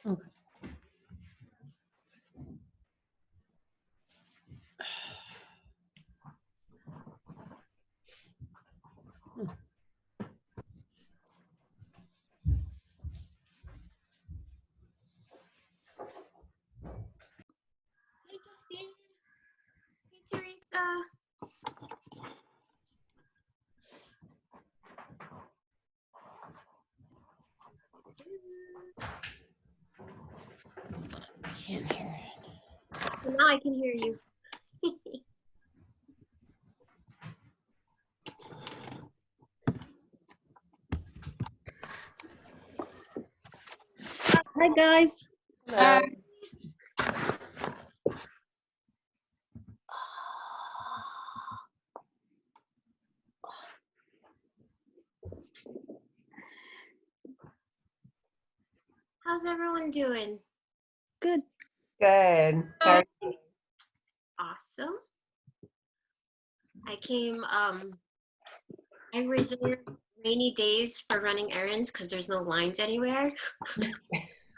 Okay. Hey, Justine. Hey, Teresa. I can't hear it. Well, now I can hear you. Hi, guys. Hello. How's everyone doing? Good. Good. How are you? Awesome. I came, I reserved rainy days for running errands because there's no lines anywhere.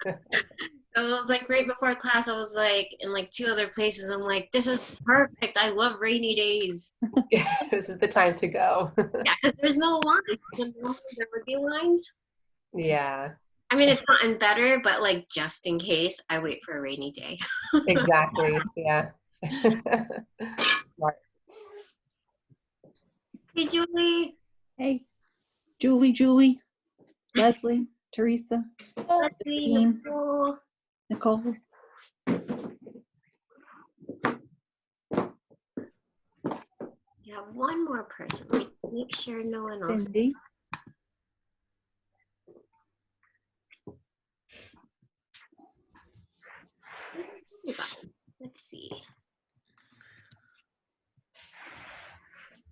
So it was like right before class, I was like in like 2 other places. I'm like, this is perfect. I love rainy days. This is the time to go. Yeah, because there's no lines. When normally there would be lines. Yeah, I mean, it's gotten better, but like just in case, I wait for a rainy day. exactly. Yeah. Hey, Julie. Hey, Julie, Leslie, Teresa, Leslie, Dean, Nicole. Nicole. Yeah, one more person. Make sure no one else. Cindy. Let's see.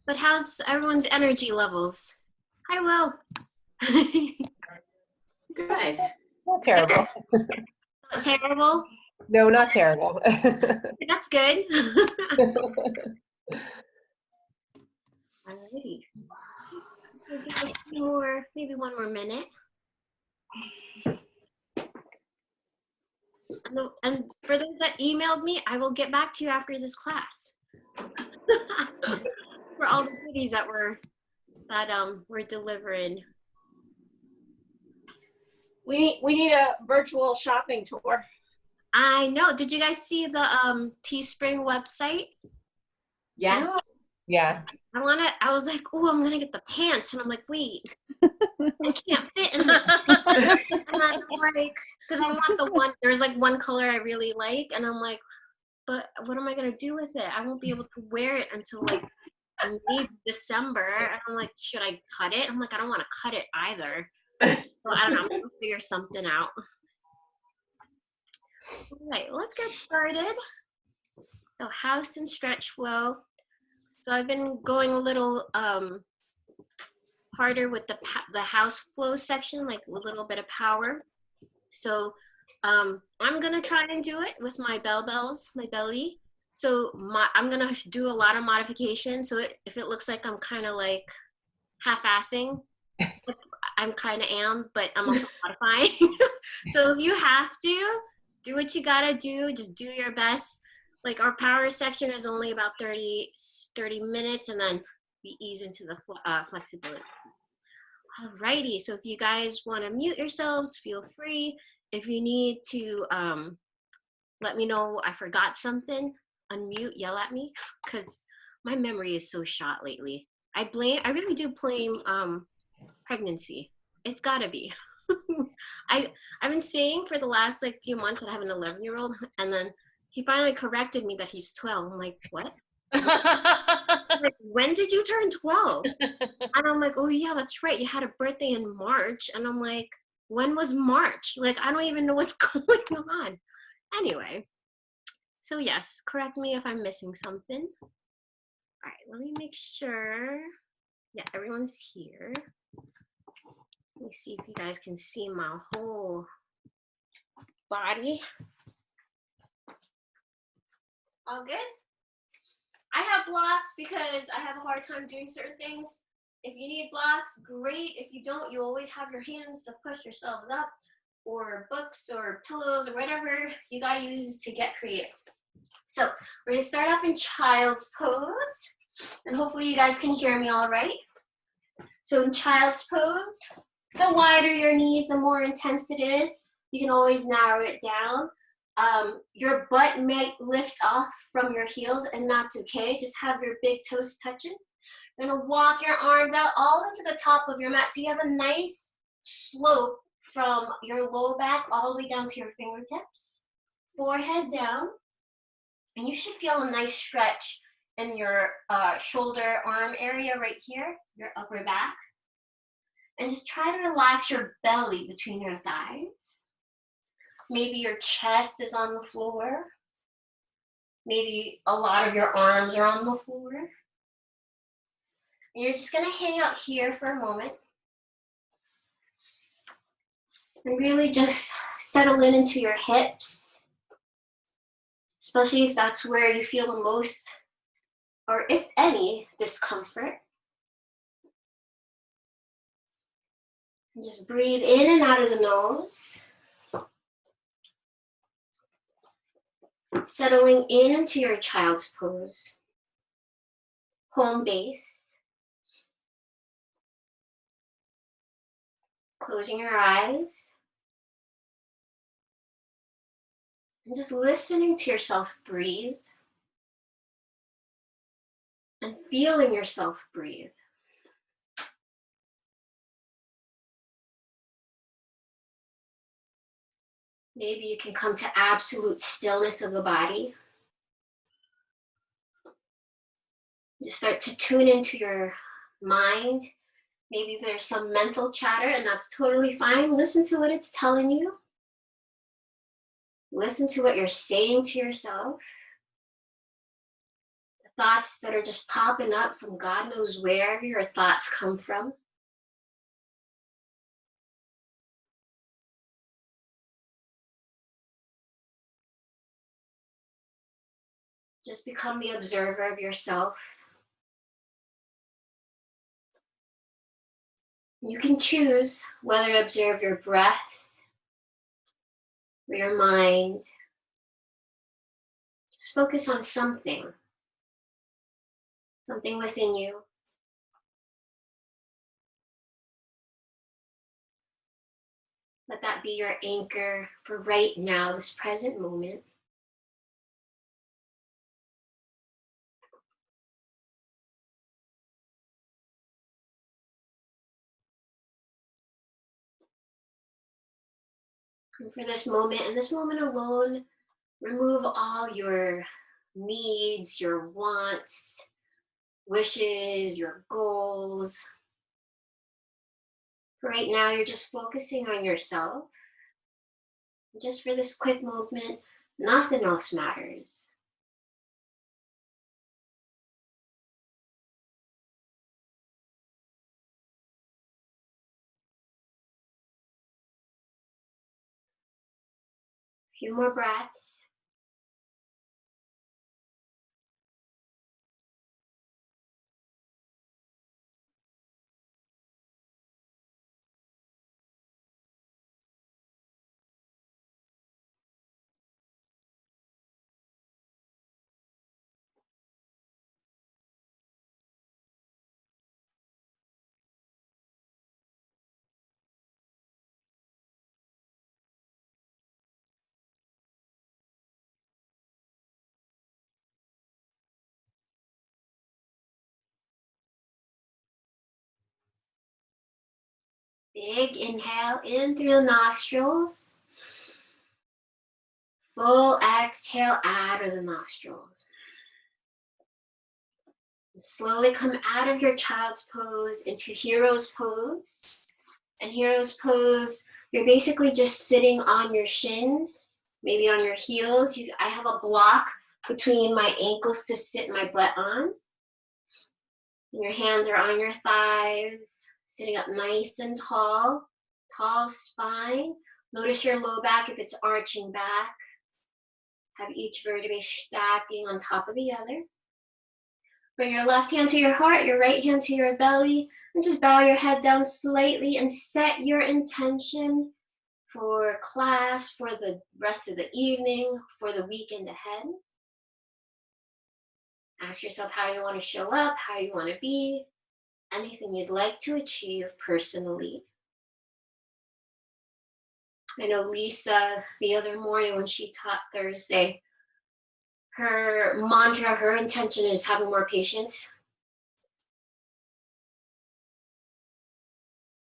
But how's everyone's energy levels? Hi, Will. Good. Not terrible. Not terrible. No, not terrible. That's good. Alrighty. We'll give a few more, maybe one more minute. And for those that emailed me, I will get back to you after this class. For all the goodies that we're delivering. We need a virtual shopping tour. I know. Did you guys see the Teespring website? Yes. Yeah. I was like, oh, I'm gonna get the pants, and I'm like, wait, I can't fit in them. And I'm like, because I want the one. There's like one color I really like, and I'm like, but what am I gonna do with it? I won't be able to wear it until like maybe December. And I'm like, should I cut it? I'm like, I don't want to cut it either. So I don't know. I'm gonna figure something out. All right, let's get started. So house and stretch flow. So I've been going a little harder with the house flow section, like a little bit of power. So I'm gonna try and do it with my my belly. So I'm gonna do a lot of modification. So if it looks like I'm kind of like half-assing, I'm kind of am, but I'm also modifying. So if you have to, do what you gotta do. Just do your best. Like our power section is only about 30 minutes, and then we ease into the flexibility. Alrighty, so if you guys want to mute yourselves, feel free. If you need to let me know I forgot something, unmute, yell at me, because my memory is so shot lately. I really do blame pregnancy. It's gotta be. I've been saying for the last like few months that I have an 11-year-old, and then he finally corrected me that he's 12. I'm like, what? Like, when did you turn 12? And I'm like, oh yeah, that's right. You had a birthday in March. And I'm like, when was March? Like, I don't even know what's going on. Anyway, so yes, correct me if I'm missing something. All right, let me make sure. Yeah, everyone's here. Let me see if you guys can see my whole body. All good? I have blocks because I have a hard time doing certain things. If you need blocks, great. If you don't, you always have your hands to push yourselves up. or books or pillows or whatever you gotta use to get creative. So we're gonna start off in child's pose, and hopefully you guys can hear me all right. So in child's pose, the wider your knees, the more intense it is. You can always narrow it down. Your butt may lift off from your heels, and that's okay. Just have your big toes touching. You're gonna walk your arms out all the way to the top of your mat, so you have a nice slope from your low back all the way down to your fingertips. Forehead down, and you should feel a nice stretch in your shoulder arm area right here, your upper back. And just try to relax your belly between your thighs. Maybe your chest is on the floor. Maybe a lot of your arms are on the floor. And you're just gonna hang out here for a moment. And really just settle into your hips, especially if that's where you feel the most, or if any, discomfort. And just breathe in and out of the nose. Settling into your child's pose. Home base. Closing your eyes. And just listening to yourself breathe. And feeling yourself breathe. Maybe you can come to absolute stillness of the body. Just start to tune into your mind. Maybe there's some mental chatter, and that's totally fine. Listen to what it's telling you. Listen to what you're saying to yourself. The thoughts that are just popping up from God knows wherever your thoughts come from. Just become the observer of yourself. You can choose whether to observe your breath or your mind. Just focus on something within you. Let that be your anchor for right now, this present moment. And for this moment, and this moment alone, remove all your needs, your wants, wishes, your goals. For right now, you're just focusing on yourself. Just for this quick moment, nothing else matters. A few more breaths. Big inhale in through the nostrils. Full exhale out of the nostrils. Slowly come out of your child's pose into hero's pose. And hero's pose, you're basically just sitting on your shins, maybe on your heels. I have a block between my ankles to sit my butt on. And your hands are on your thighs, sitting up nice and tall, tall spine. Notice your low back if it's arching back. Have each vertebrae stacking on top of the other. Bring your left hand to your heart, your right hand to your belly, and just bow your head down slightly and set your intention for class, for the rest of the evening, for the weekend ahead. Ask yourself how you want to show up, how you want to be, anything you'd like to achieve personally. I know Lisa, the other morning when she taught Thursday, her mantra, her intention is having more patience.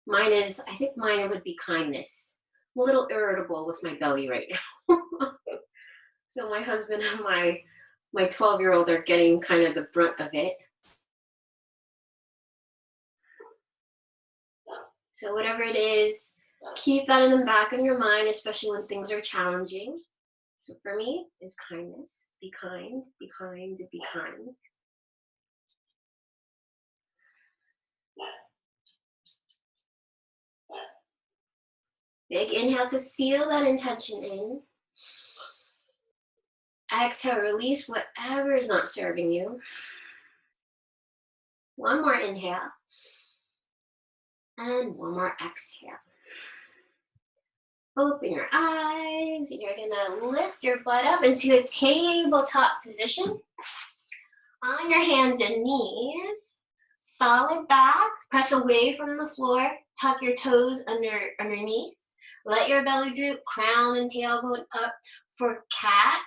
Mine is, I think mine would be kindness. I'm a little irritable with my belly right now. So my husband and my 12-year-old are getting kind of the brunt of it. So whatever it is, keep that in the back of your mind, especially when things are challenging. So for me, is kindness. Be kind, be kind, be kind. Big inhale to seal that intention in. Exhale, release whatever is not serving you. One more inhale. And one more exhale. Open your eyes. You're gonna lift your butt up into a tabletop position. On your hands and knees. Solid back. Press away from the floor. Tuck your toes underneath. Let your belly droop. Crown and tailbone up for cat.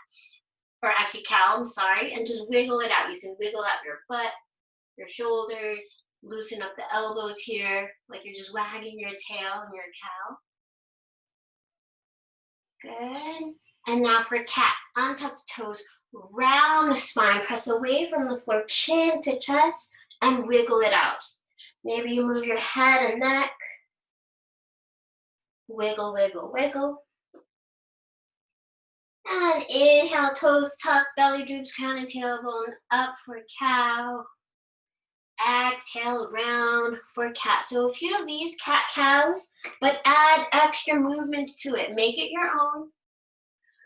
Or actually cow, I'm sorry. And just wiggle it out. You can wiggle out your butt, your shoulders. Loosen up the elbows here, like you're just wagging your tail and you're a cow. Good. And now for cat, untuck the toes, round the spine, press away from the floor, chin to chest, and wiggle it out. Maybe you move your head and neck. Wiggle, wiggle, wiggle. And inhale, toes tuck, belly droops, crown and tailbone up for cow. Exhale, round for cat. So a few of these cat cows, but add extra movements to it. Make it your own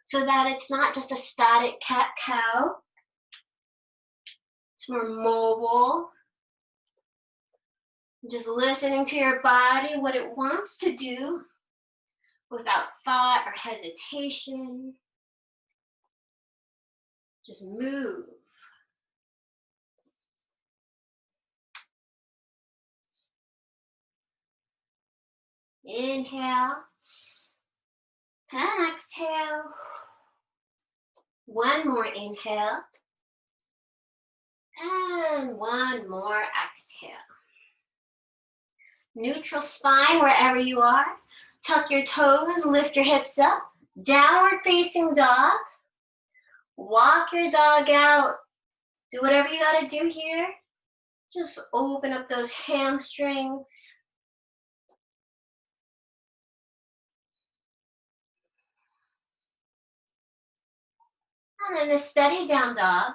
so that it's not just a static cat cow. It's more mobile. Just listening to your body, what it wants to do without thought or hesitation. Just move. Inhale and exhale. One more inhale and one more exhale. Neutral spine wherever you are. Tuck your toes, lift your hips up. Downward facing dog. Walk your dog out. Do whatever you gotta do here. Just open up those hamstrings. And then a steady down dog.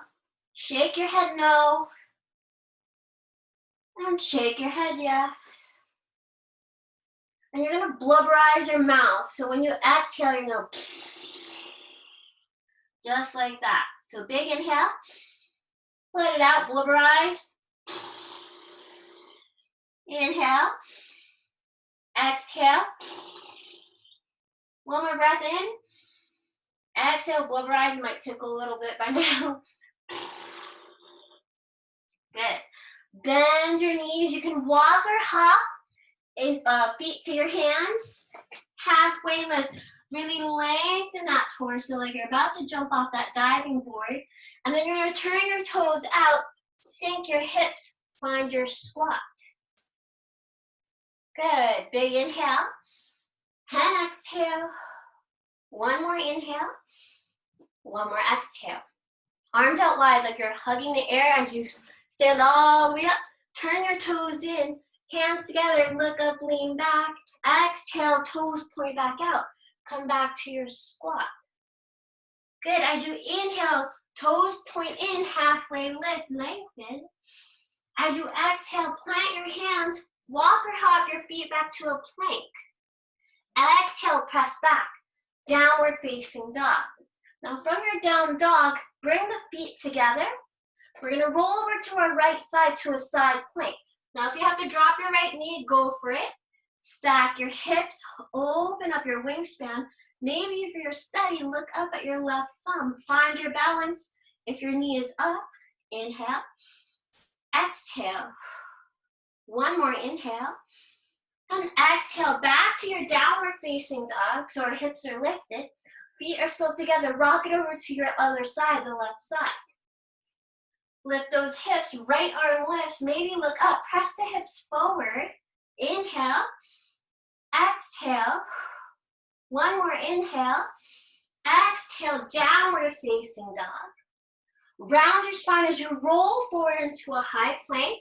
Shake your head no. And shake your head yes. And you're gonna blubberize your mouth. So when you exhale, you're gonna just like that. So big inhale. Let it out, blubberize. Inhale. Exhale. One more breath in. Exhale, blubberize. You might tickle a little bit by now. Good. Bend your knees. You can walk or hop. Feet to your hands. Halfway lift. Really lengthen that torso like you're about to jump off that diving board. And then you're going to turn your toes out. Sink your hips. Find your squat. Good. Big inhale. And exhale. One more inhale. One more exhale. Arms out wide like you're hugging the air as you stand all the way up. Turn your toes in. Hands together. Look up, lean back. Exhale, toes point back out. Come back to your squat. Good. As you inhale, toes point in, halfway lift, lengthen. As you exhale, plant your hands. Walk or hop your feet back to a plank. Exhale, press back. Downward facing dog. Now from your down dog, bring the feet together. We're going to roll over to our right side to a side plank. Now if you have to drop your right knee, go for it. Stack your hips, open up your wingspan. Maybe for your study, look up at your left thumb. Find your balance. If your knee is up, inhale, exhale. One more inhale. And exhale back to your downward facing dog. So our hips are lifted. Feet are still together. Rock it over to your other side, the left side. Lift those hips, right arm lifts. Maybe look up. Press the hips forward. Inhale. Exhale. One more inhale. Exhale, downward facing dog. Round your spine as you roll forward into a high plank.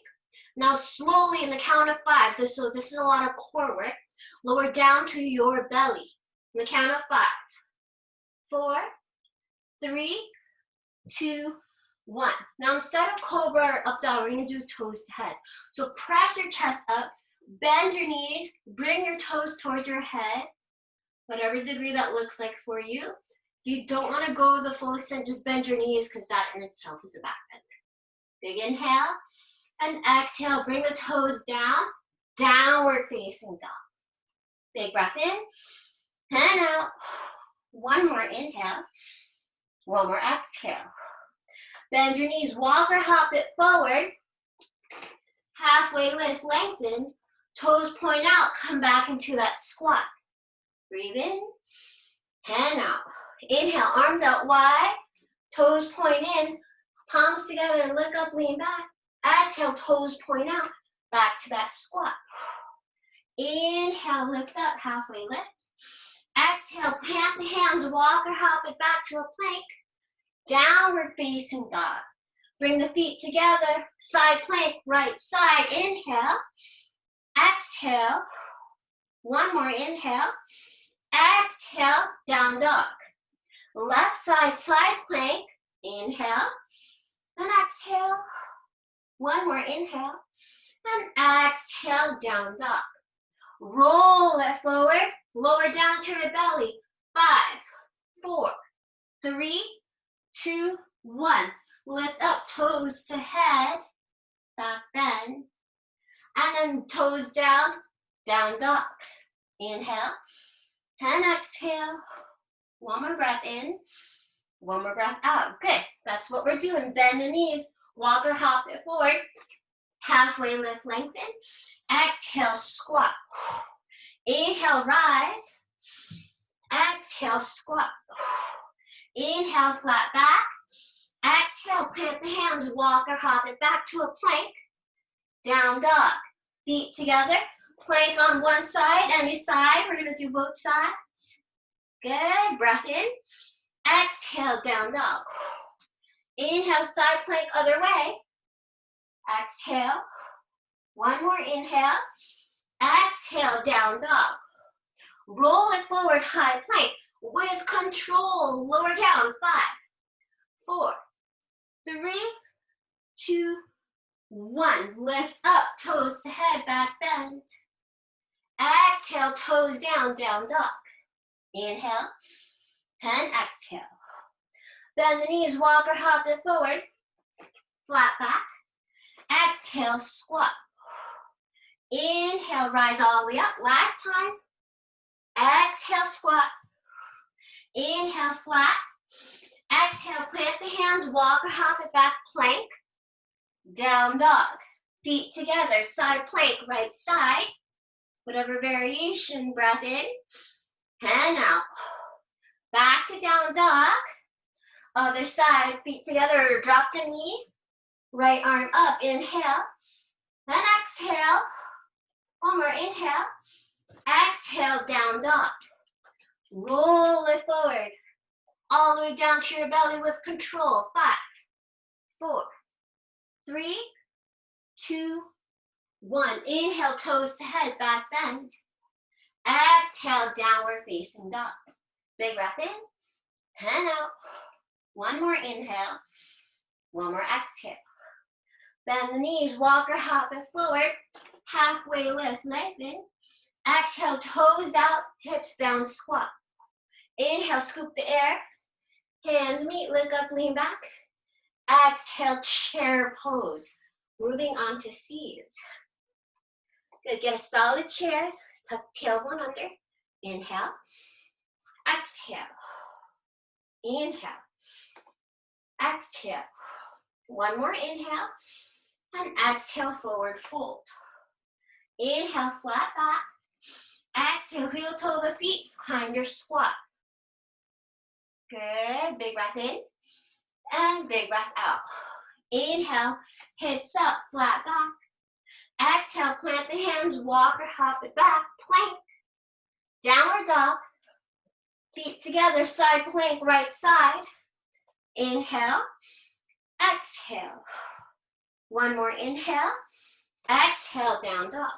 Now slowly in the count of 5, this is a lot of core work, lower down to your belly. In the count of 5. 4, 3, 2, 1. Now instead of cobra or up dog, we're going to do toes to head. So press your chest up, bend your knees, bring your toes towards your head, whatever degree that looks like for you. If you don't want to go the full extent, just bend your knees because that in itself is a back bender. Big inhale. And exhale, bring the toes down, downward facing dog. Big breath in, and out. One more inhale, one more exhale. Bend your knees, walk or hop it forward. Halfway lift, lengthen. Toes point out, come back into that squat. Breathe in, and out. Inhale, arms out wide. Toes point in, palms together, look up, lean back. Exhale, toes point out, back to that squat. Inhale, lift up, halfway lift. Exhale, plant the hands, walk or hop it back to a plank. Downward facing dog. Bring the feet together, side plank, right side. Inhale, exhale. One more inhale. Exhale, down dog. Left side, side plank. Inhale, and exhale. One more inhale, and exhale, down dog. Roll it forward, lower down to your belly. 5, 4, 3, 2, 1. Lift up, toes to head, back bend, and then toes down, down dog. Inhale, and exhale. One more breath in, one more breath out. Good, that's what we're doing. Bend the knees. Walk or hop it forward. Halfway lift, lengthen. Exhale, squat. Inhale, rise. Exhale, squat. Inhale, flat back. Exhale, plant the hands, walk or hop it back to a plank. Down dog. Feet together. Plank on one side, any side. We're going to do both sides. Good. Breath in. Exhale, down dog. Inhale, side plank, other way. Exhale. One more inhale. Exhale, down dog. Roll it forward, high plank. With control, lower down. 5, 4, 3, 2, 1. Lift up, toes to head, back bend. Exhale, toes down, down dog. Inhale, and exhale. Bend the knees, walk or hop it forward. Flat back. Exhale, squat. Inhale, rise all the way up. Last time. Exhale, squat. Inhale, flat. Exhale, plant the hands, walk or hop it back, plank. Down dog. Feet together, side plank, right side. Whatever variation, breath in and out. Back to down dog. Other side, feet together, drop the knee. Right arm up, inhale. Then exhale. One more inhale. Exhale, down dog. Roll it forward. All the way down to your belly with control. 5, 4, 3, 2, 1. Inhale, toes to head, back bend. Exhale, downward facing dog. Big breath in and out. One more inhale. One more exhale. Bend the knees, walk or hop it forward. Halfway lift, lengthen. Exhale, toes out, hips down, squat. Inhale, scoop the air. Hands meet, look up, lean back. Exhale, chair pose. Moving on to C's. Good, get a solid chair. Tuck tailbone under. Inhale. Exhale. Inhale. Exhale. One more inhale. And exhale, forward fold. Inhale, flat back. Exhale, heel toe the feet, find your squat. Good, big breath in. And big breath out. Inhale, hips up, flat back. Exhale, plant the hands, walk or hop it back, plank. Downward dog. Feet together, side plank, right side. Inhale, exhale. One more inhale. Exhale, down dog.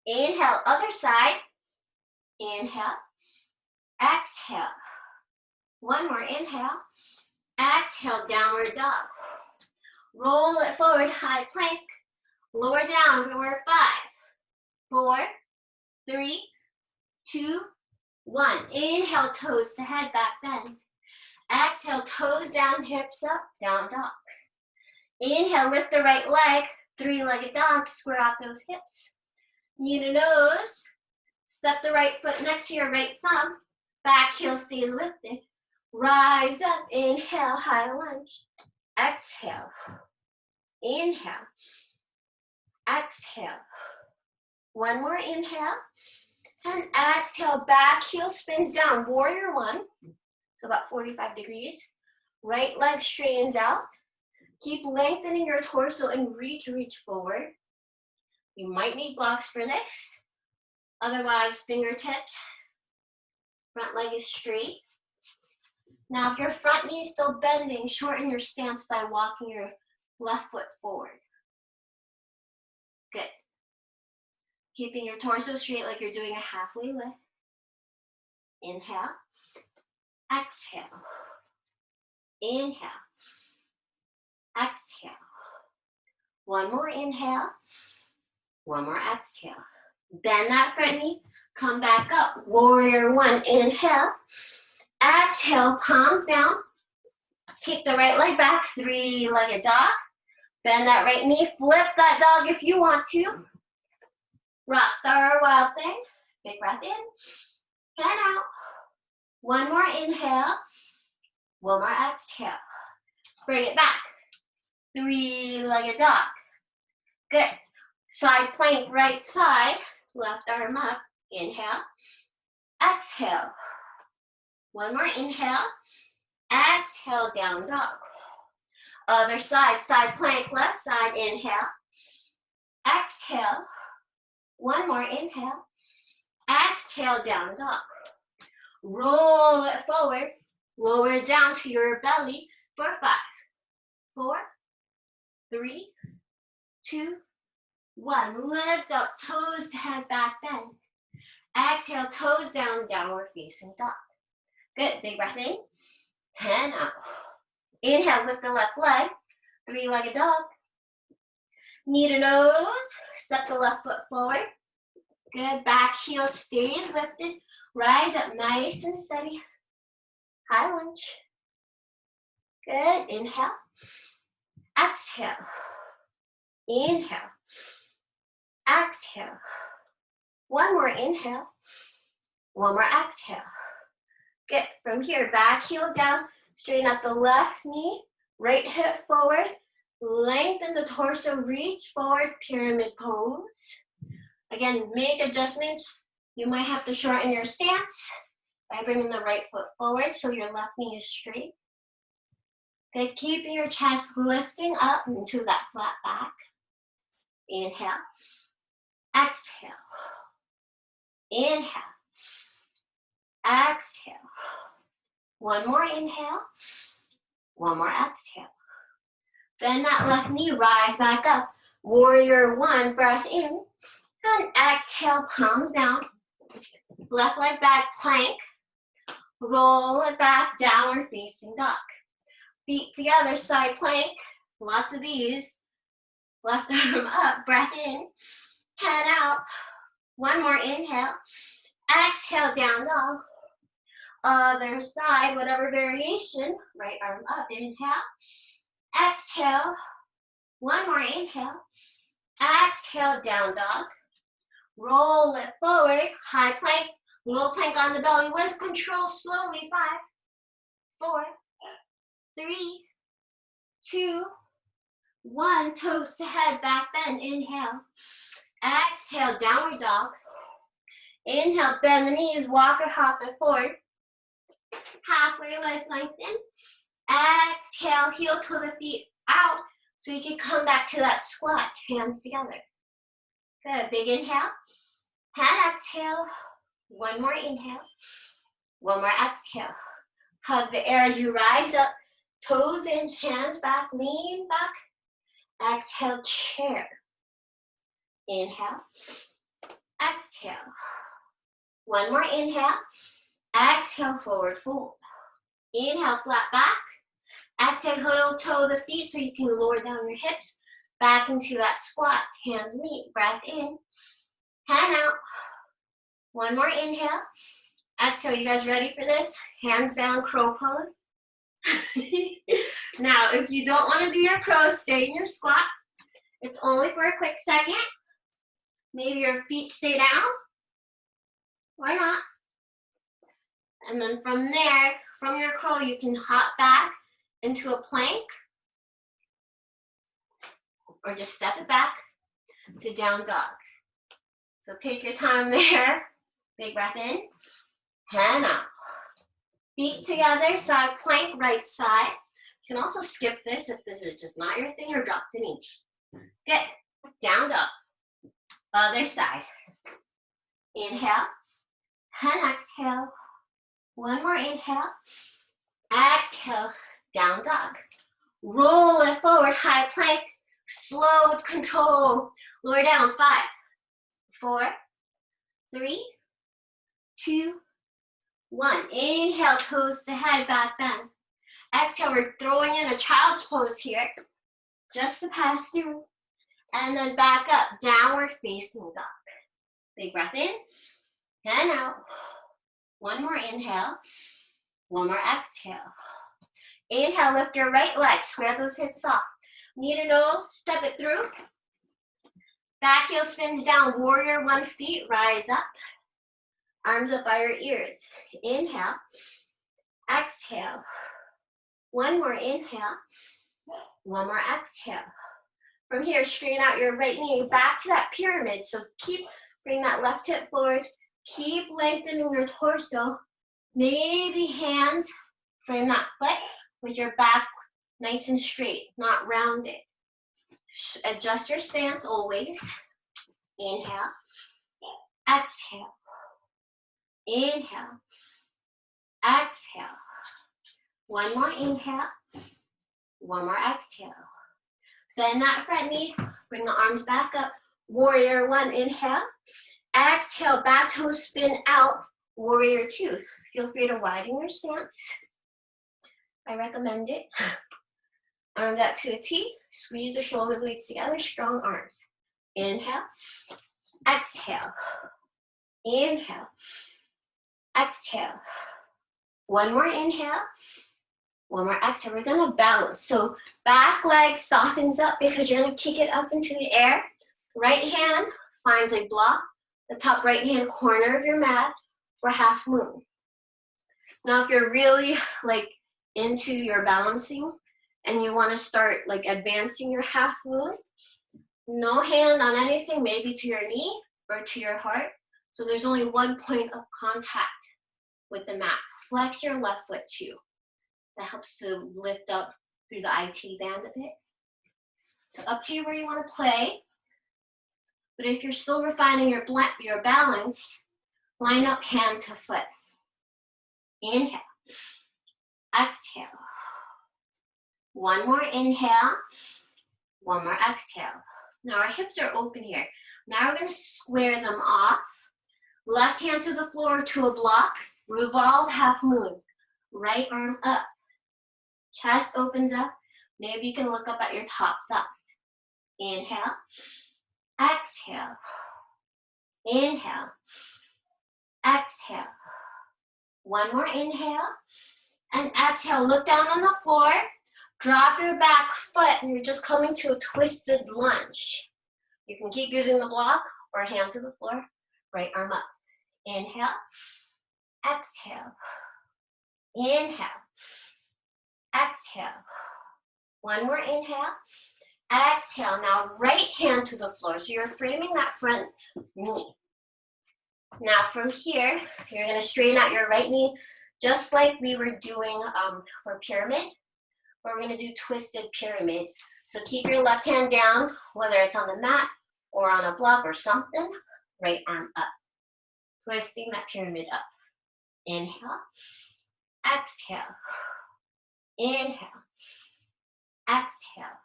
Inhale, other side. Inhale, exhale. One more inhale. Exhale, downward dog. Roll it forward, high plank. Lower down for 5, 4, 3, 2, 1. Inhale, toes to head, back bend. Exhale, toes down, hips up, down dog. Inhale, lift the right leg, 3-legged dog, square out those hips. Knee to nose, step the right foot next to your right thumb, back heel stays lifted. Rise up, inhale, high lunge. Exhale, inhale, exhale. One more inhale, and exhale, back heel spins down, warrior one, so about 45 degrees. Right leg straightens out. Keep lengthening your torso and reach forward. You might need blocks for this. Otherwise, fingertips. Front leg is straight. Now, if your front knee is still bending, shorten your stance by walking your left foot forward. Good. Keeping your torso straight like you're doing a halfway lift. Inhale. Exhale. Inhale. Exhale. One more inhale. One more exhale. Bend that front knee. Come back up. Warrior one. Inhale. Exhale. Palms down. Kick the right leg back. 3-legged dog. Bend that right knee. Flip that dog if you want to. Rock star or wild thing. Big breath in. And out. One more inhale. One more exhale. Bring it back. 3-legged dog. Good. Side plank, right side. Left arm up. Inhale. Exhale. One more inhale. Exhale, down dog. Other side, side plank, left side. Inhale. Exhale. One more inhale. Exhale, down dog. Roll it forward. Lower down to your belly for 5, 4, 3, 2, 1. Lift up, toes to head, back bend. Exhale, toes down, downward facing dog. Good, big breath in and out. Inhale, lift the left leg, 3-legged dog. Knee to nose, step the left foot forward. Good, back heel stays lifted. Rise up nice and steady. High lunge. Good, inhale. Exhale. Inhale. Exhale. One more inhale. One more exhale. Good, from here, back heel down. Straighten up the left knee. Right hip forward. Lengthen the torso, reach forward, pyramid pose. Again, make adjustments. You might have to shorten your stance by bringing the right foot forward so your left knee is straight. Good, keeping your chest lifting up into that flat back. Inhale. Exhale. Inhale. Exhale. One more inhale. One more exhale. Bend that left knee, rise back up. Warrior one, breath in. And exhale, palms down. Left leg back, plank. Roll it back, downward facing dog. Feet together, side plank. Lots of these. Left arm up, breath in. Head out. One more inhale. Exhale, down dog. Other side, whatever variation. Right arm up, inhale. Exhale. One more inhale. Exhale, down dog. Roll it forward, high plank, low plank on the belly with control, slowly, 5, 4, 3, 2, 1, toes to head, back bend, inhale. Exhale, downward dog. Inhale, bend the knees, walk or hop it forward. Halfway lift, lengthen. Exhale, heel to the feet out so you can come back to that squat, hands together. Good, big inhale. And exhale. One more inhale. One more exhale. Hug the air as you rise up. Toes in, hands back, lean back. Exhale, chair. Inhale. Exhale. One more inhale. Exhale, forward fold. Inhale, flat back. Exhale, heel toe the feet so you can lower down your hips. Back into that squat. Hands meet. Breath in. Hand out. One more inhale. Exhale, you guys ready for this? Hands down, crow pose. Now, if you don't want to do your crow, stay in your squat. It's only for a quick second. Maybe your feet stay down. Why not? And then from there, from your crow, you can hop back into a plank. Or just step it back to down dog. So take your time there. Big breath in. And out. Feet together, side plank, right side. You can also skip this if this is just not your thing, or drop the knee. Good. Down dog. Other side. Inhale. And exhale. One more inhale. Exhale. Down dog. Roll it forward, high plank. Slow with control. Lower down, 5, 4, 3, 2, 1. Inhale, toes to head, back bend. Exhale, we're throwing in a child's pose here. Just to pass through. And then back up, downward facing dog. Big breath in and out. One more inhale. One more exhale. Inhale, lift your right leg, square those hips off. Knee to nose, step it through. Back heel spins down, warrior 1 feet, rise up. Arms up by your ears. Inhale. Exhale. One more inhale. One more exhale. From here, straighten out your right knee back to that pyramid. So bring that left hip forward. Keep lengthening your torso. Maybe hands frame that foot with your back nice and straight, not rounded. Adjust your stance always. Inhale. Exhale. Inhale. Exhale. One more inhale. One more exhale. Bend that front knee. Bring the arms back up. Warrior 1, inhale. Exhale, back toes spin out. Warrior 2. Feel free to widen your stance. I recommend it. Arms out to a T. Squeeze the shoulder blades together. Strong arms. Inhale. Exhale. Inhale. Exhale. One more inhale. One more exhale. We're going to balance. So back leg softens up because you're going to kick it up into the air. Right hand finds a block, the top right hand corner of your mat for half moon. Now if you're really into your balancing and you want to start advancing your half moon, no hand on anything, maybe to your knee or to your heart. So there's only one point of contact with the mat. Flex your left foot too. That helps to lift up through the IT band a bit. So up to you where you want to play. But if you're still refining your balance, line up hand to foot. Inhale. Exhale. One more inhale. One more exhale. Now our hips are open here. Now we're going to square them off. Left hand to the floor to a block. Revolve half moon. Right arm up. Chest opens up. Maybe you can look up at your top thumb. Inhale. Exhale. Inhale. Exhale. One more inhale. And exhale. Look down on the floor. Drop your back foot and you're just coming to a twisted lunge. You can keep using the block or hand to the floor, right arm up. Inhale, exhale, inhale, exhale. One more inhale, exhale. Now right hand to the floor. So you're framing that front knee. Now from here, you're gonna straighten out your right knee just like we were doing for pyramid. We're gonna do twisted pyramid. So keep your left hand down, whether it's on the mat or on a block or something, right arm up. Twisting that pyramid up. Inhale, exhale, inhale, exhale.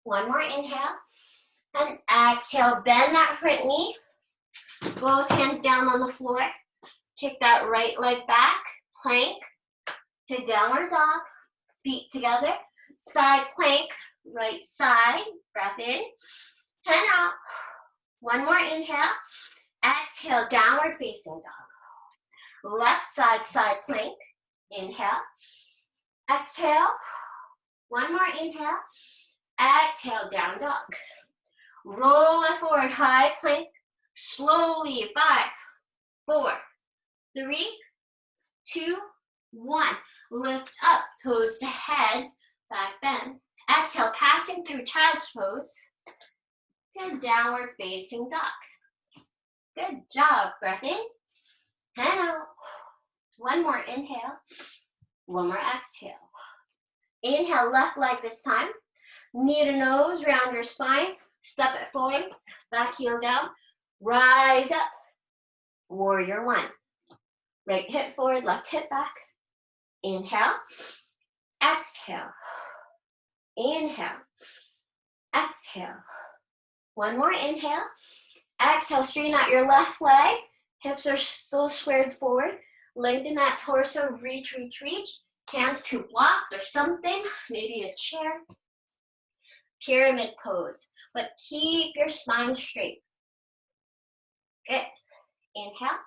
One more inhale, and exhale. Bend that front knee, both hands down on the floor. Kick that right leg back, plank to downward dog, feet together, side plank, right side, breath in, and out. One more inhale, exhale, downward facing dog. Left side, side plank, inhale, exhale. One more inhale, exhale, down dog. Roll it forward, high plank, slowly, 5, 4, 3, 2, 1. Lift up, toes to head, back bend. Exhale, passing through child's pose to downward facing dog. Good job, breath in and out. One more inhale, one more exhale. Inhale, left leg this time. Knee to nose, round your spine. Step it forward, back heel down. Rise up, warrior one. Right hip forward, left hip back. Inhale, exhale, inhale, exhale. One more inhale. Exhale, straighten out your left leg. Hips are still squared forward. Lengthen that torso, reach, reach, reach. Hands to blocks or something, maybe a chair. Pyramid pose, but keep your spine straight. Good. Inhale,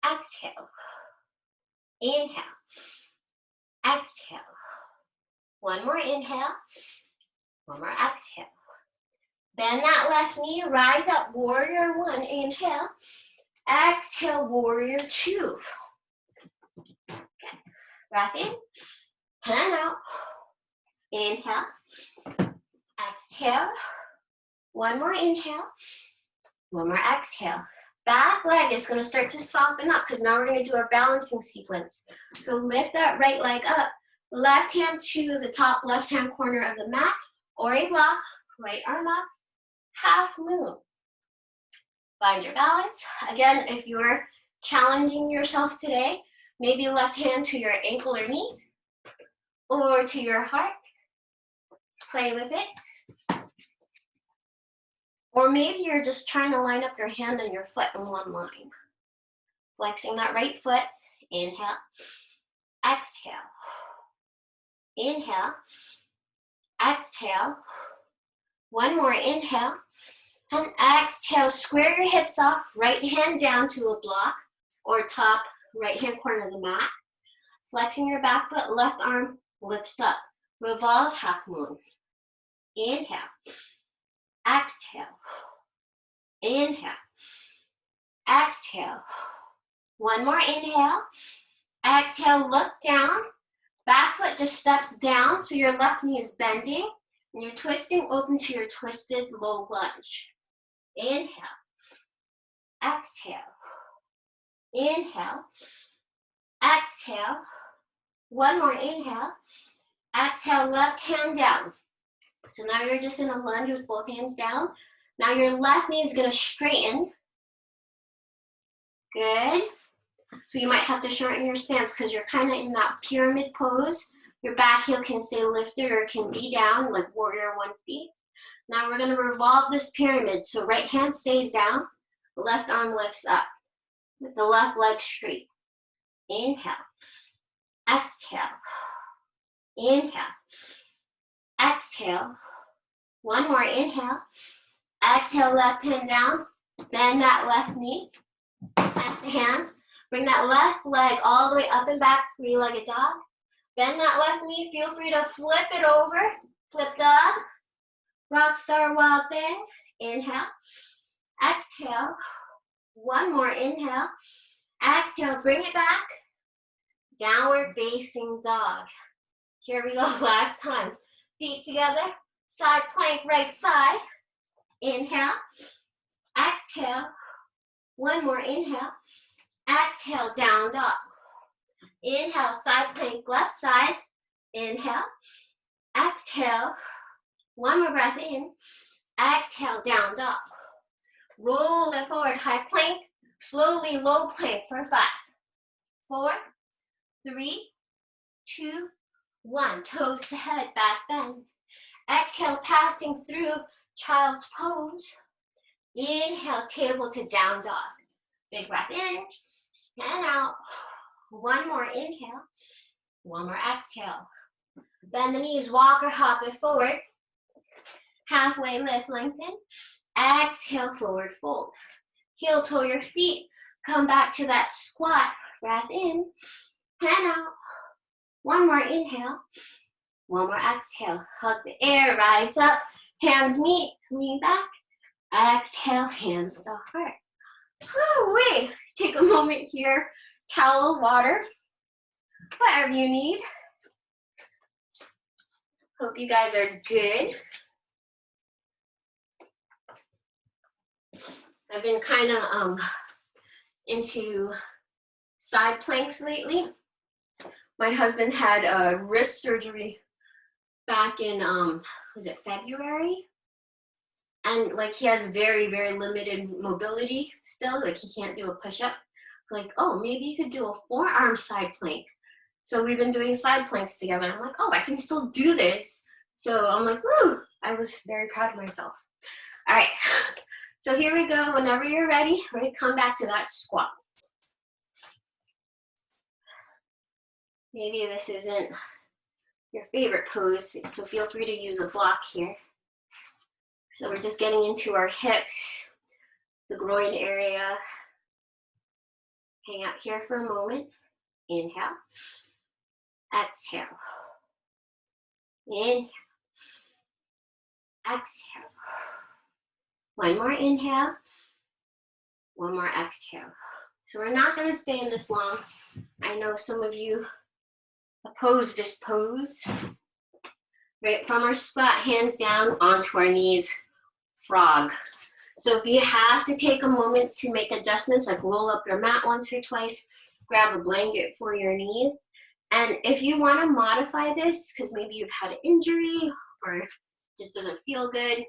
exhale, inhale, exhale. One more inhale, one more exhale. Bend that left knee, rise up, warrior one, inhale. Exhale, warrior two. Okay. Breath in, and out. Inhale, exhale. One more inhale, one more exhale. Back leg is going to start to soften up because now we're going to do our balancing sequence. So lift that right leg up, left hand to the top left hand corner of the mat or a block, right arm up, half moon. Find your balance. Again, if you're challenging yourself today, maybe left hand to your ankle or knee or to your heart. Play with it. Or maybe you're just trying to line up your hand and your foot in one line. Flexing that right foot. Inhale. Exhale. Inhale. Exhale. One more inhale. And exhale. Square your hips off. Right hand down to a block or top right hand corner of the mat. Flexing your back foot. Left arm lifts up. Revolve half moon. Inhale. Exhale. Inhale. Exhale. One more inhale. Exhale, look down. Back foot just steps down, so your left knee is bending. And you're twisting open to your twisted low lunge. Inhale. Exhale. Inhale. Exhale. One more inhale. Exhale, left hand down. So now you're just in a lunge with both hands down. Now your left knee is going to straighten. Good. So you might have to shorten your stance because you're kind of in that pyramid pose. Your back heel can stay lifted or it can be down like warrior one feet. Now we're going to revolve this pyramid. So right hand stays down, left arm lifts up with the left leg straight. Inhale. Exhale. Inhale. Exhale. One more inhale. Exhale, left hand down. Bend that left knee. Hands. Bring that left leg all the way up and back, three-legged dog. Bend that left knee. Feel free to flip it over. Flip dog. Rock star wild thing. Inhale. Exhale. One more inhale. Exhale, bring it back. Downward facing dog. Here we go, last time. Feet together, side plank, right side. Inhale, exhale. One more inhale. Exhale, down dog. Inhale, side plank, left side. Inhale, exhale. One more breath in. Exhale, down dog. Roll it forward, high plank. Slowly low plank for 5, 4, 3, 2, 1. Toes to head, back bend. Exhale, passing through child's pose. Inhale, table to down dog. Big breath in and out. One more inhale. One more exhale. Bend the knees, walk or hop it forward. Halfway lift, lengthen. Exhale, forward fold. Heel toe your feet. Come back to that squat. Breath in and out. One more inhale. One more exhale. Hug the air, rise up. Hands meet, lean back. Exhale, hands to heart. Wait, take a moment here. Towel, water, whatever you need. Hope you guys are good. I've been kind of into side planks lately. My husband had a wrist surgery back in, was it February? And like he has very, very limited mobility still, like he can't do a push-up. It's like, oh, maybe you could do a forearm side plank. So we've been doing side planks together. I'm like, oh, I can still do this. So I'm like, woo, I was very proud of myself. All right, so here we go. Whenever you're ready, we're gonna come back to that squat. Maybe this isn't your favorite pose, so feel free to use a block here. So we're just getting into our hips, the groin area. Hang out here for a moment. Inhale. Exhale. Inhale. Exhale. One more inhale. One more exhale. So we're not going to stay in this long. I know some of you oppose this pose. Right from our squat, hands down onto our knees, frog. So if you have to take a moment to make adjustments, like roll up your mat once or twice, grab a blanket for your knees. And if you want to modify this, because maybe you've had an injury or just doesn't feel good,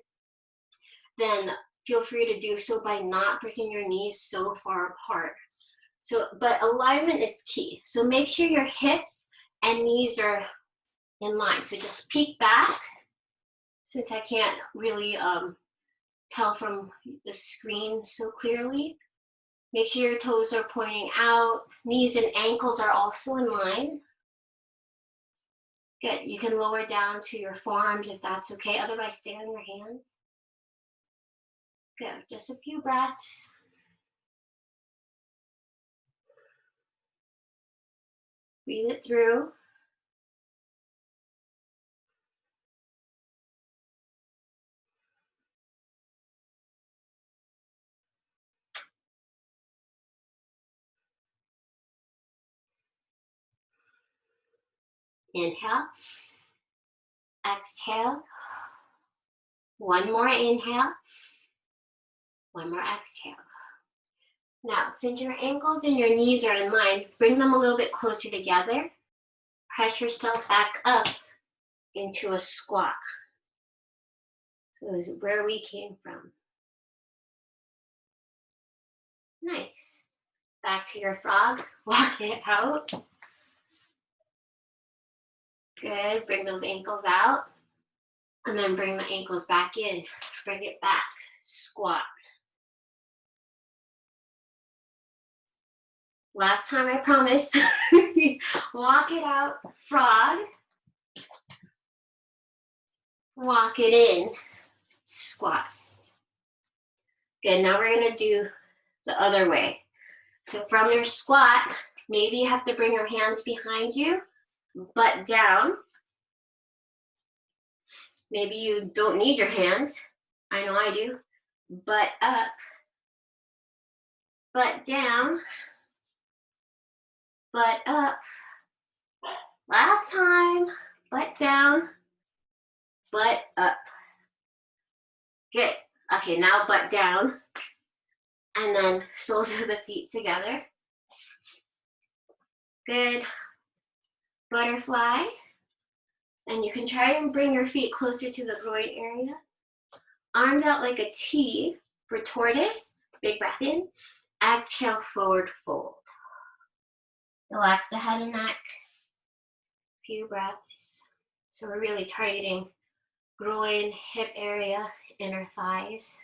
then feel free to do so by not bringing your knees so far apart. So, but alignment is key. So make sure your hips and knees are in line. So just peek back, since I can't really tell from the screen so clearly. Make sure your toes are pointing out. Knees and ankles are also in line. Good, you can lower down to your forearms if that's okay. Otherwise, stay on your hands. Good, just a few breaths. Breathe it through. Inhale. Exhale. One more inhale. One more exhale. Now, since your ankles and your knees are in line, bring them a little bit closer together. Press yourself back up into a squat. So this is where we came from. Nice. Back to your frog. Walk it out. Good. Bring those ankles out. And then bring the ankles back in. Bring it back. Squat. Last time I promised. Walk it out. Frog. Walk it in. Squat. Good. Now we're going to do the other way. So from your squat, maybe you have to bring your hands behind you, butt down. Maybe you don't need your hands. I know I do. Butt up, butt down, butt up. Last time, butt down, butt up. Good. Okay, now butt down. And then soles of the feet together. Good. Butterfly. And you can try and bring your feet closer to the groin area. Arms out like a T for tortoise. Big breath in. Exhale, forward fold. Relax the head and neck. Few breaths. So we're really targeting groin, hip area, inner thighs.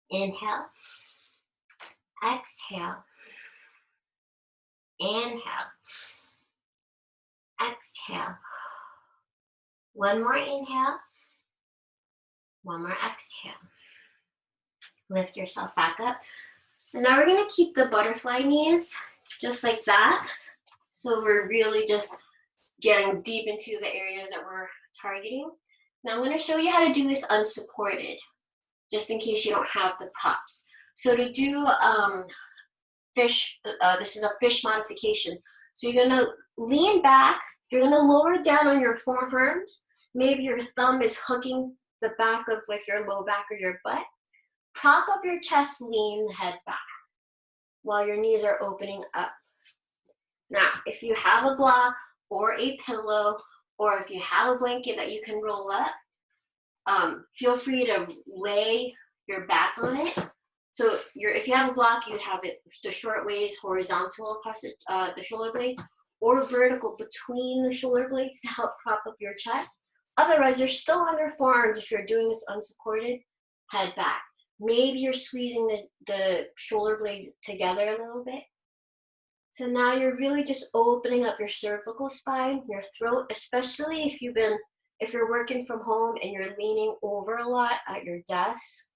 Inhale, exhale, inhale, exhale. One more inhale, one more exhale. Lift yourself back up. And now we're gonna keep the butterfly knees just like that. So we're really just getting deep into the areas that we're targeting. Now I'm gonna show you how to do this unsupported, just in case you don't have the props. So to do fish, this is a fish modification. So you're gonna lean back, you're gonna lower down on your forearms. Maybe your thumb is hooking the back of like your low back or your butt. Prop up your chest, lean the head back while your knees are opening up. Now, if you have a block or a pillow, or if you have a blanket that you can roll up, feel free to lay your back on it. So if you have a block, you'd have it the short ways horizontal across the shoulder blades, or vertical between the shoulder blades to help prop up your chest. Otherwise, you're still on your forearms if you're doing this unsupported, head back. Maybe you're squeezing the shoulder blades together a little bit. So now you're really just opening up your cervical spine, your throat, especially if you're working from home and you're leaning over a lot at your desk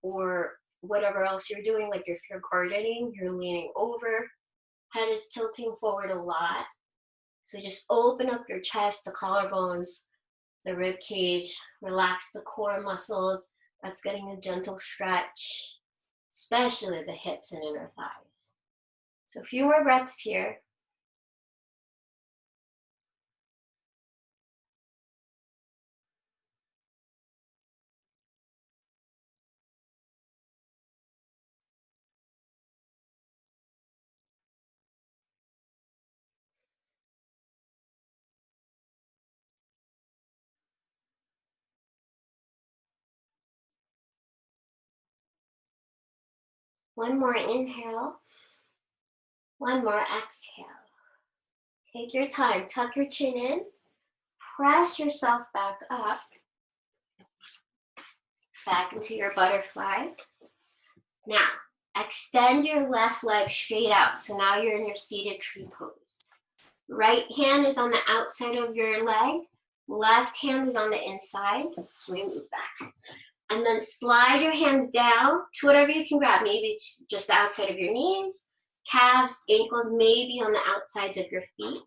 or whatever else you're doing, like if you're gardening, you're leaning over, head is tilting forward a lot. So just open up your chest, the collarbones, the rib cage, relax the core muscles. That's getting a gentle stretch, especially the hips and inner thighs. So a few more breaths here. One more inhale, one more exhale. Take your time, tuck your chin in, press yourself back up, back into your butterfly. Now, extend your left leg straight out. So now you're in your seated tree pose. Right hand is on the outside of your leg, left hand is on the inside. Let me move back. And then slide your hands down to whatever you can grab. Maybe it's just outside of your knees, calves, ankles, maybe on the outsides of your feet.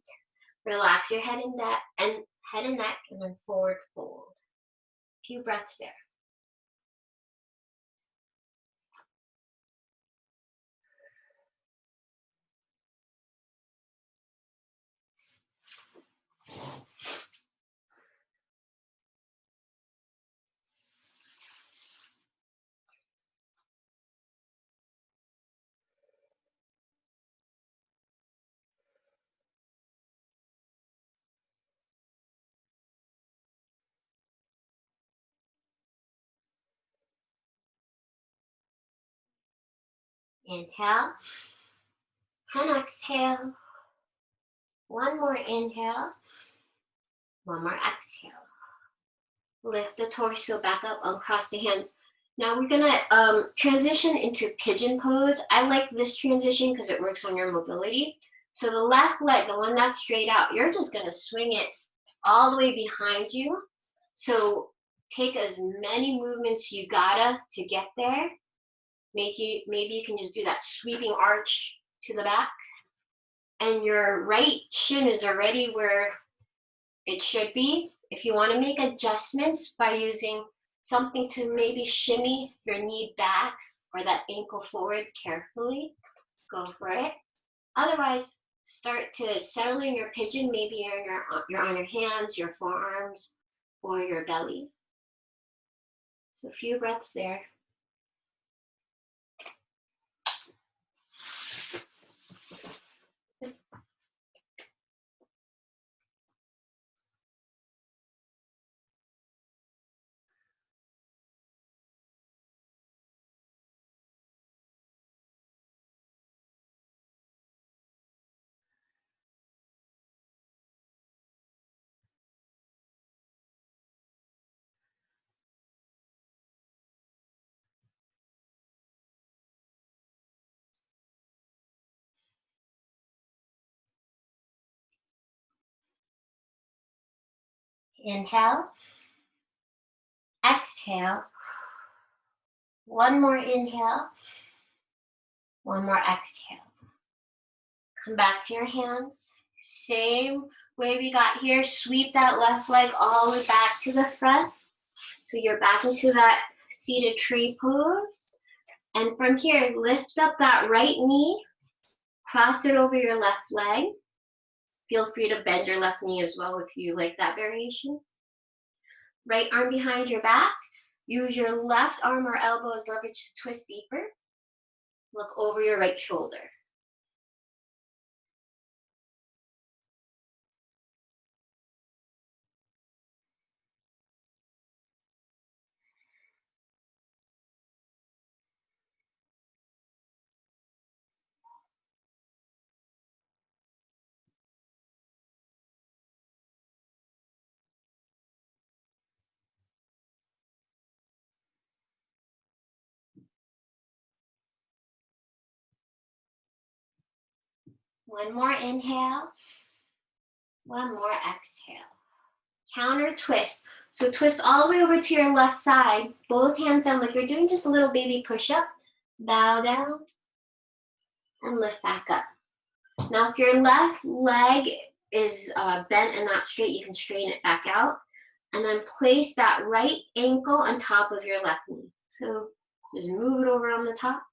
Relax your head and neck, and then forward fold. A few breaths there. Inhale and exhale. One more inhale, one more exhale. Lift the torso back up, uncross the hands. Now we're gonna transition into pigeon pose. I like this transition because it works on your mobility. So the left leg, the one that's straight out, you're just gonna swing it all the way behind you. So take as many movements you gotta to get there. Maybe you can just do that sweeping arch to the back. And your right shin is already where it should be. If you want to make adjustments by using something to maybe shimmy your knee back or that ankle forward carefully, go for it. Otherwise, start to settle in your pigeon. Maybe you're on your hands, your forearms, or your belly. So a few breaths there. Inhale, exhale. One more inhale, one more exhale. Come back to your hands. Same way we got here, sweep that left leg all the way back to the front. So you're back into that seated tree pose. And from here, lift up that right knee, cross it over your left leg. Feel free to bend your left knee as well if you like that variation. Right arm behind your back. Use your left arm or elbow as leverage to twist deeper. Look over your right shoulder. One more inhale. One more exhale. Counter twist. So twist all the way over to your left side. Both hands down like you're doing just a little baby push-up. Bow down and lift back up. Now if your left leg is bent and not straight, you can straighten it back out. And then place that right ankle on top of your left knee. So just move it over on the top.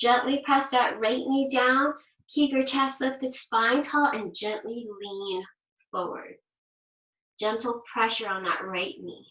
Gently press that right knee down. Keep your chest lifted, spine tall, and gently lean forward. Gentle pressure on that right knee.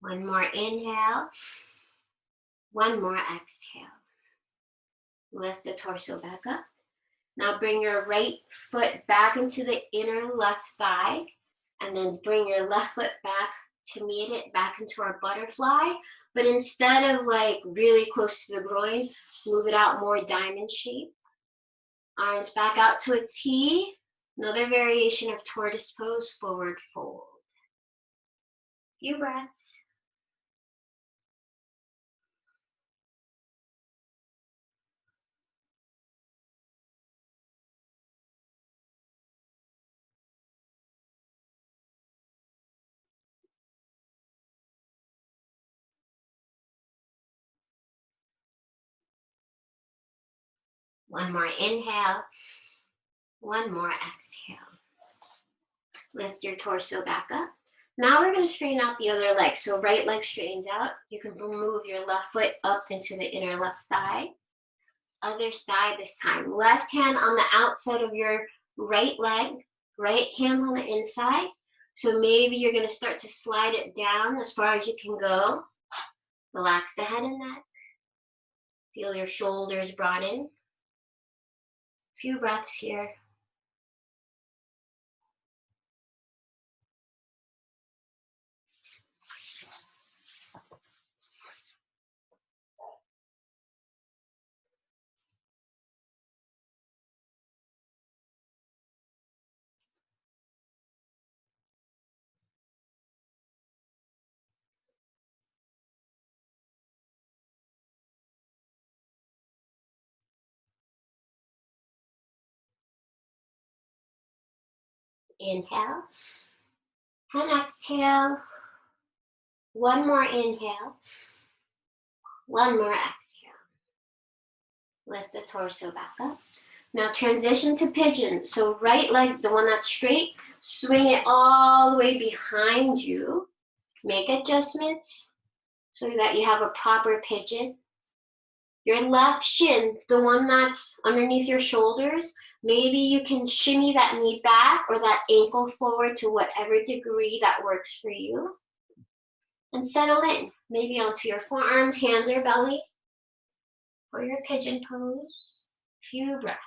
One more inhale. One more exhale. Lift the torso back up. Now bring your right foot back into the inner left thigh, and then bring your left foot back to meet it back into our butterfly. But instead of like really close to the groin, move it out more diamond shape. Arms back out to a T. Another variation of tortoise pose, forward fold. Few breaths. One more inhale, one more exhale. Lift your torso back up. Now we're going to straighten out the other leg. So right leg straightens out. You can move your left foot up into the inner left thigh. Other side this time. Left hand on the outside of your right leg, right hand on the inside. So maybe you're going to start to slide it down as far as you can go. Relax the head and neck. Feel your shoulders broaden. Few breaths here. Inhale and exhale. One more inhale. One more exhale. Lift the torso back up. Now transition to pigeon. So right leg, the one that's straight, swing it all the way behind you. Make adjustments so that you have a proper pigeon. Your left shin, the one that's underneath your shoulders, maybe you can shimmy that knee back or that ankle forward to whatever degree that works for you. And settle in, maybe onto your forearms, hands, or belly for your pigeon pose. Few breaths.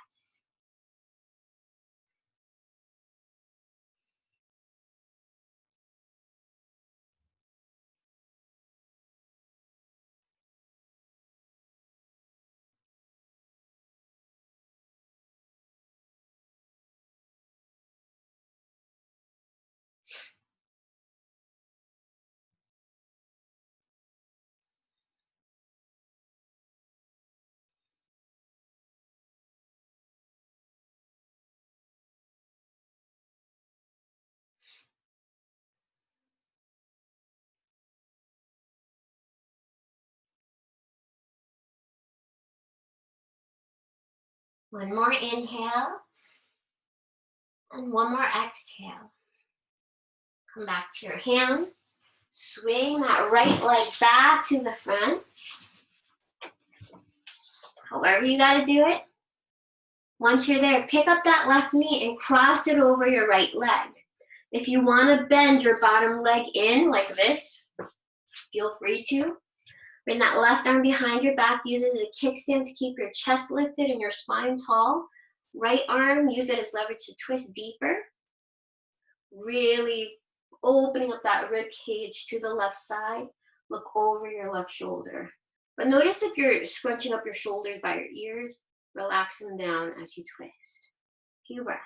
One more inhale and one more exhale. Come back to your hands. Swing that right leg back to the front. However you gotta do it. Once you're there, pick up that left knee and cross it over your right leg. If you wanna bend your bottom leg in like this, feel free to. Bring that left arm behind your back, use it as a kickstand to keep your chest lifted and your spine tall. Right arm, use it as leverage to twist deeper. Really opening up that rib cage to the left side. Look over your left shoulder. But notice if you're scrunching up your shoulders by your ears, relax them down as you twist. Few breaths.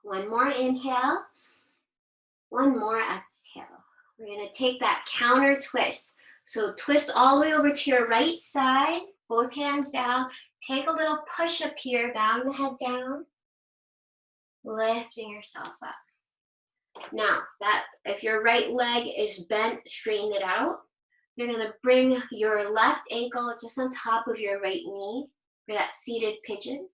One more inhale. One more exhale. We're going to take that counter twist. So twist all the way over to your right side, both hands down. Take a little push up here, bowing the head down, lifting yourself up. Now, if your right leg is bent, straighten it out. You're going to bring your left ankle just on top of your right knee for that seated pigeon.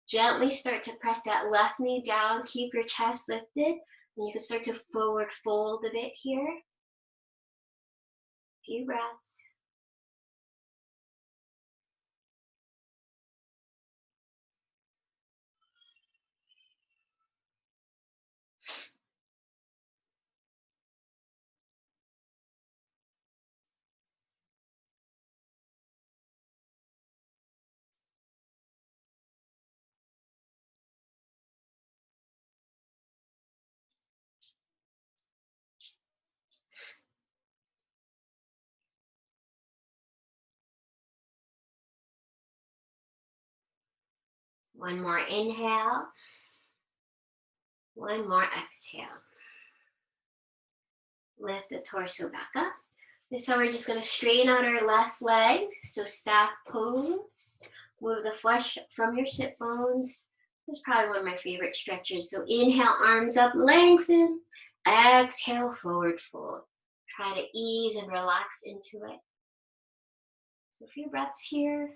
Gently start to press that left knee down. Keep your chest lifted. And you can start to forward fold a bit here. Few breaths. One more inhale. One more exhale. Lift the torso back up. This time we're just going to straighten out our left leg. So staff pose. Move the flesh from your sit bones. This is probably one of my favorite stretches. So inhale, arms up, lengthen. Exhale, forward fold. Try to ease and relax into it. So a few breaths here.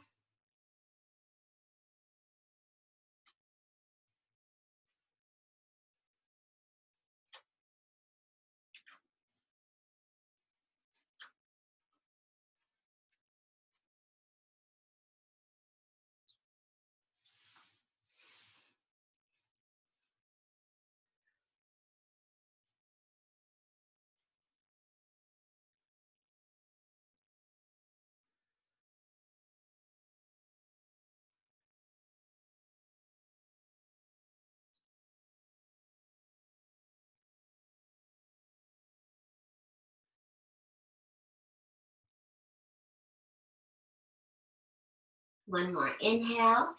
One more inhale.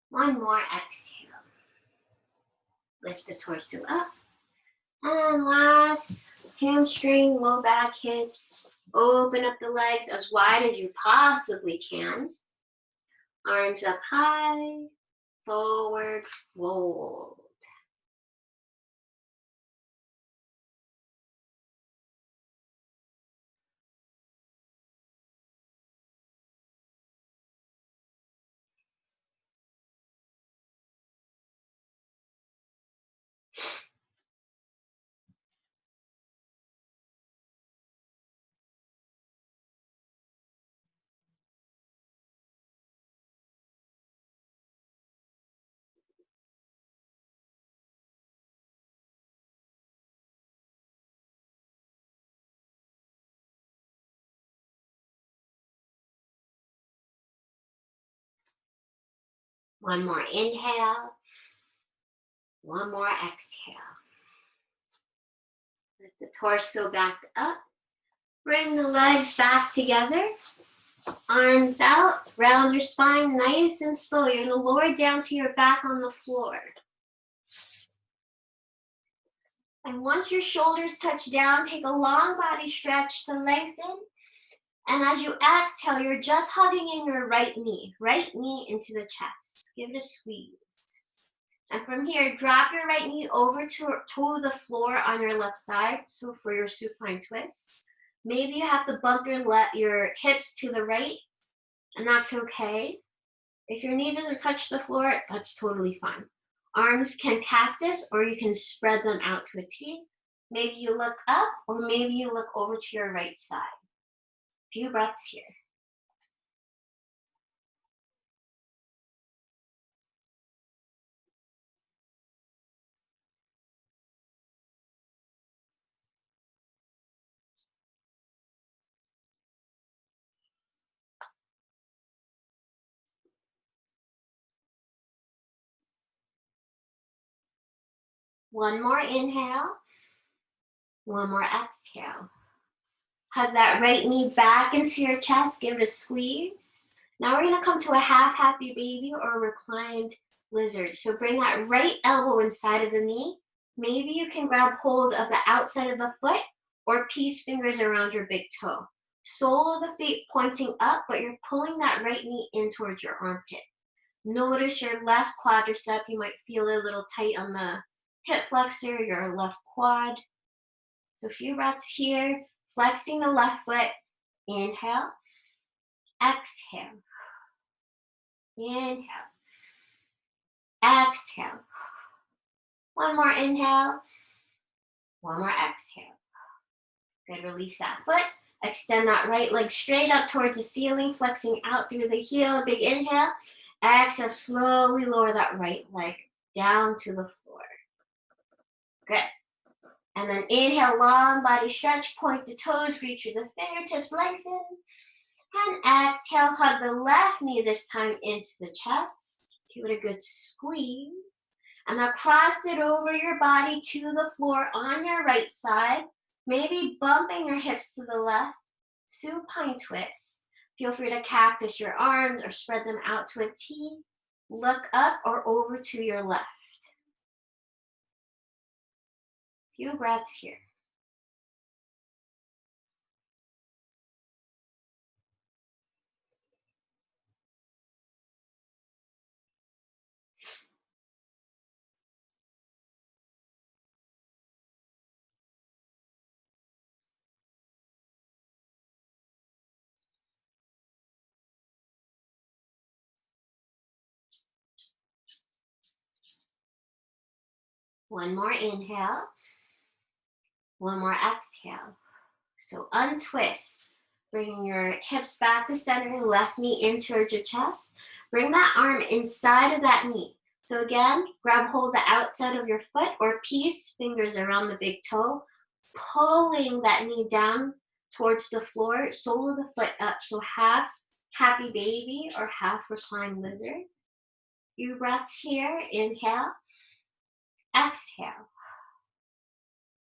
One more exhale. Lift the torso up. And last, hamstring, low back, hips. Open up the legs as wide as you possibly can. Arms up high. Forward fold. One more inhale. One more exhale. Lift the torso back up. Bring the legs back together. Arms out. Round your spine nice and slow. You're going to lower down to your back on the floor. And once your shoulders touch down, take a long body stretch to lengthen. And as you exhale, you're just hugging in your right knee into the chest. Give it a squeeze. And from here, drop your right knee over to the floor on your left side. So for your supine twist, maybe you have to bump your hips to the right, and that's okay. If your knee doesn't touch the floor, that's totally fine. Arms can cactus, or you can spread them out to a T. Maybe you look up, or maybe you look over to your right side. Few breaths here. One more inhale. One more exhale. Hug that right knee back into your chest. Give it a squeeze. Now we're going to come to a half happy baby or reclined lizard. So bring that right elbow inside of the knee. Maybe you can grab hold of the outside of the foot or peace fingers around your big toe. Sole of the feet pointing up, but you're pulling that right knee in towards your armpit. Notice your left quadricep. You might feel a little tight on the hip flexor, your left quad. So a few breaths here. Flexing the left foot. Inhale. Exhale. Inhale. Exhale. One more inhale. One more exhale. Good, release that foot. Extend that right leg straight up towards the ceiling, flexing out through the heel. Big inhale. Exhale, slowly lower that right leg down to the floor. Good. And then inhale, long body stretch, point the toes, reach through the fingertips, lengthen. And exhale, hug the left knee this time into the chest. Give it a good squeeze. And now cross it over your body to the floor on your right side. Maybe bumping your hips to the left. Supine twist. Feel free to cactus your arms or spread them out to a T. Look up or over to your left. Few breaths here. One more inhale. One more exhale. So untwist. Bring your hips back to center, left knee in towards your chest. Bring that arm inside of that knee. So again, grab hold the outside of your foot or peace fingers around the big toe, pulling that knee down towards the floor, sole of the foot up. So half happy baby or half reclined lizard. Few breaths here. Inhale. Exhale.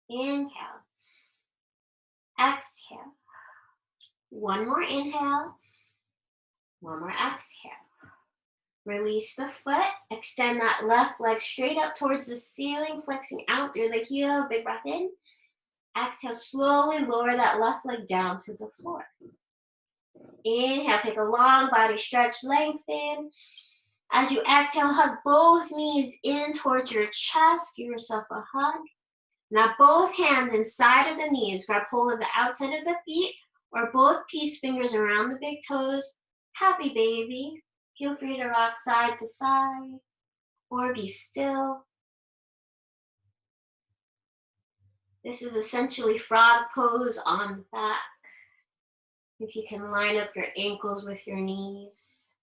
Inhale. Exhale. One more inhale. One more exhale. Release the foot. Extend that left leg straight up towards the ceiling, flexing out through the heel. Big breath in. Exhale, slowly lower that left leg down to the floor. Inhale, take a long body stretch, lengthen. As you exhale, hug both knees in towards your chest. Give yourself a hug. Now both hands inside of the knees. Grab hold of the outside of the feet or both peace fingers around the big toes. Happy baby. Feel free to rock side to side or be still. This is essentially frog pose on the back. If you can line up your ankles with your knees.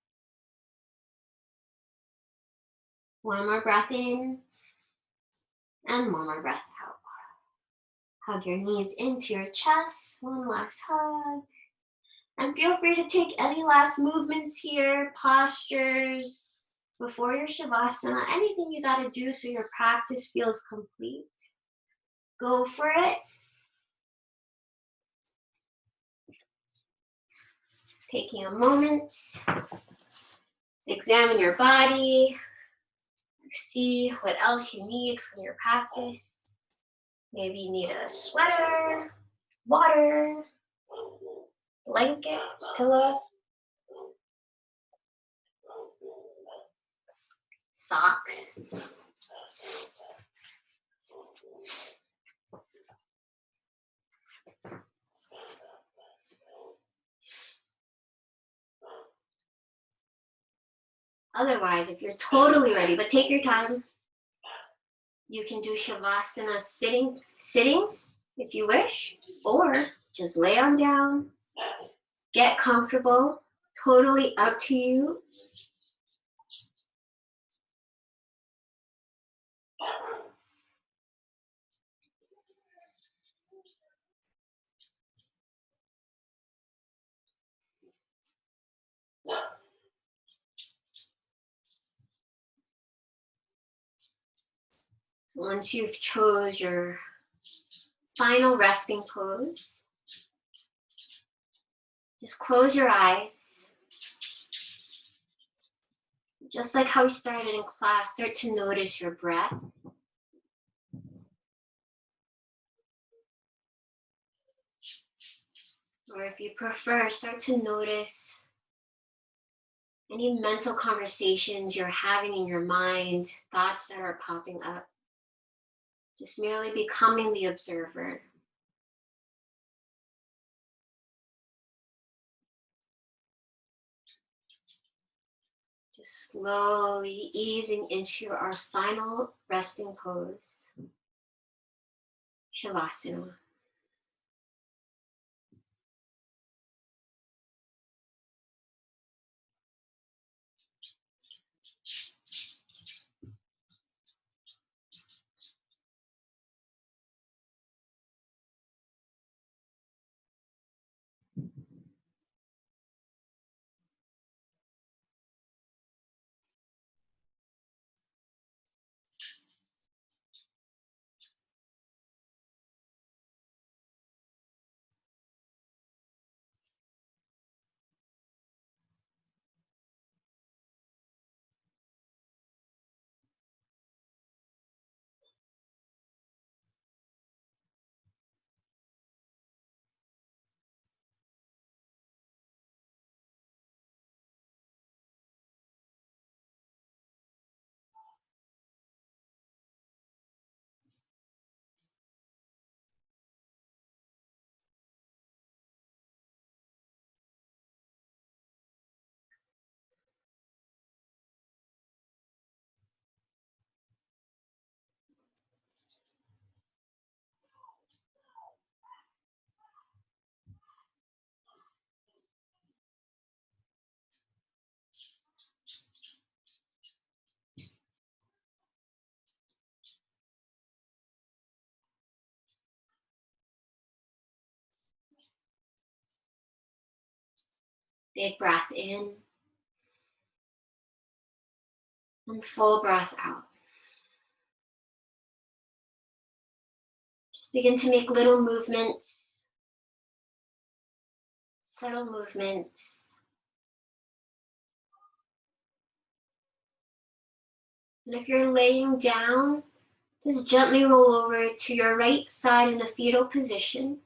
One more breath in and one more breath out. Hug your knees into your chest. One last hug. And feel free to take any last movements here, postures, before your Shavasana, anything you gotta do so your practice feels complete. Go for it. Taking a moment, examine your body, see what else you need from your practice. Maybe you need a sweater, water, blanket, pillow, socks. Otherwise, if you're totally ready, but take your time, you can do Shavasana sitting if you wish, or just lay on down, get comfortable, totally up to you. So once you've chose your final resting pose, just close your eyes. Just like how we started in class, start to notice your breath. Or if you prefer, start to notice any mental conversations you're having in your mind, thoughts that are popping up. Just merely becoming the observer. Just slowly easing into our final resting pose, Shavasana. Big breath in and full breath out. Just begin to make little movements, subtle movements. And if you're laying down, just gently roll over to your right side in the fetal position.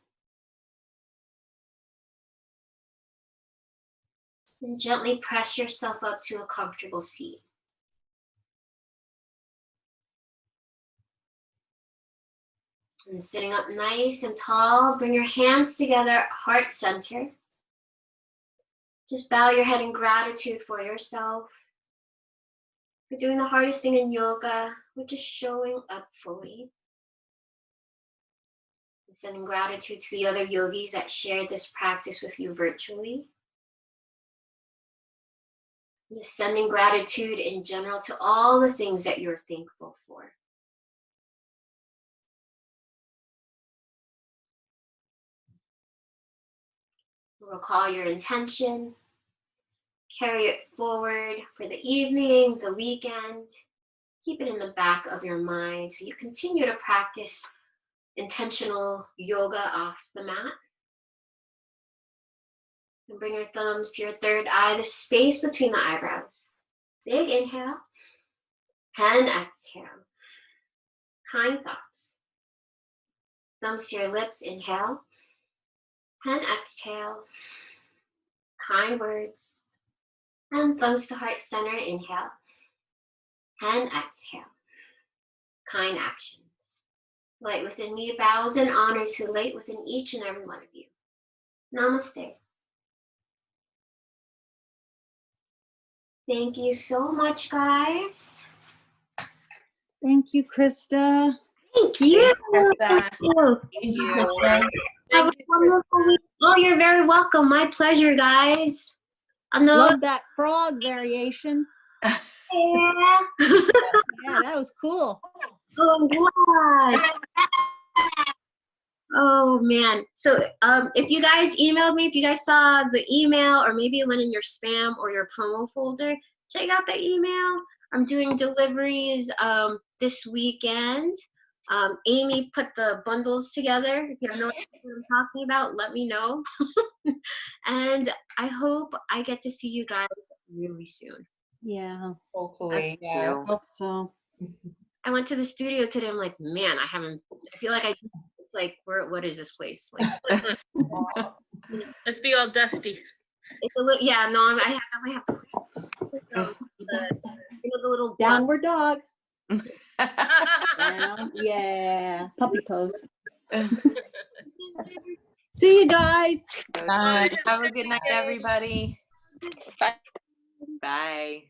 And gently press yourself up to a comfortable seat. And sitting up nice and tall, bring your hands together, heart center. Just bow your head in gratitude for yourself, for doing the hardest thing in yoga, which is showing up fully. And sending gratitude to the other yogis that shared this practice with you virtually. And just sending gratitude in general to all the things that you're thankful for. Recall your intention. Carry it forward for the evening, the weekend. Keep it in the back of your mind so you continue to practice intentional yoga off the mat. And bring your thumbs to your third eye, the space between the eyebrows. Big inhale and exhale. Kind thoughts. Thumbs to your lips, inhale and exhale. Kind words. And thumbs to heart center, inhale and exhale. Kind actions. Light within me bows and honors who light within each and every one of you. Namaste. Thank you so much, guys. Thank you, Christa. Thank you. Thank you. Have a wonderful week. Oh, you're very welcome. My pleasure, guys. I know. Love that frog variation. Yeah. Yeah, that was cool. Oh, I'm glad. Oh man. So if you guys emailed me, if you guys saw the email or maybe it went in your spam or your promo folder, check out the email. I'm doing deliveries this weekend. Amy put the bundles together. If you don't know what I'm talking about, let me know. And I hope I get to see you guys really soon. Yeah, Hopefully, Us yeah. too. hope so. I went to the studio today. I'm like, man, I feel like it's like, what is this place? Like, Must be all dusty. it's a little, yeah, no, I definitely have to clean the little Downward dog. Down. Yeah, puppy pose. See you guys. Bye. Have a good night, everybody. Bye. Bye.